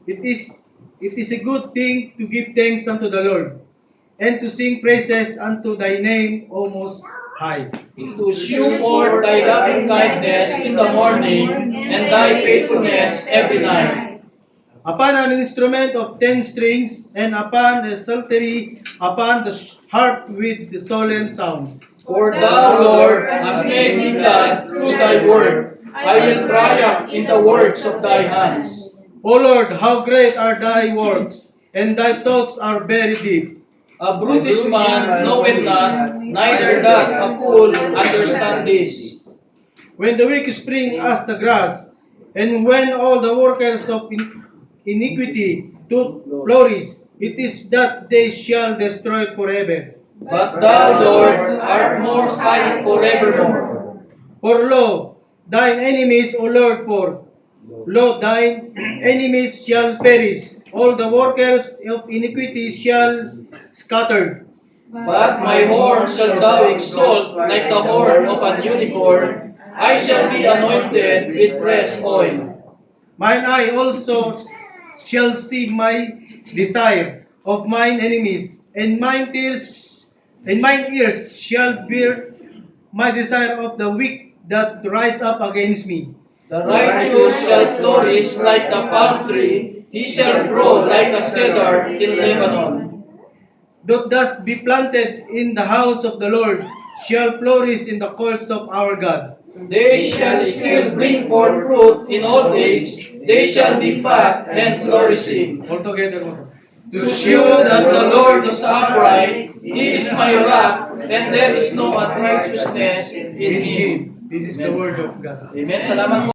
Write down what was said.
It is a good thing to give thanks unto the Lord, and to sing praises unto thy name, O Most High. To shew forth thy loving kindness in the morning, and thy faithfulness every night. Upon an instrument of 10 strings, and upon the psaltery, upon the harp with the solemn sound. For thou, Lord, hast made me glad through thy word. I will triumph in the works of thy hands. O Lord, how great are thy works, and thy thoughts are very deep. A brutish man knoweth not, neither doth a fool understand this. When the wicked spring as the grass, and when all the workers of iniquity do flourish, it is that they shall destroy forever. But thou, Lord, art most high forevermore. For lo, thine enemies, O Lord, lo, thine enemies shall perish, all the workers of iniquity shall scatter. But my horn shalt thou exalt like the horn of an unicorn. I shall be anointed with fresh oil. Mine eye also shall see my desire of mine enemies, and mine ears shall bear my desire of the weak that rise up against me. The righteous shall flourish like the palm tree. He shall grow like a cedar in Lebanon. That thus be planted in the house of the Lord shall flourish in the courts of our God. They shall still bring forth fruit in old age. They shall be fat and flourishing. All together. To shew that the Lord is upright, He is my rock, and there is no unrighteousness in Him. This is the word of God. Amen. Salamat po.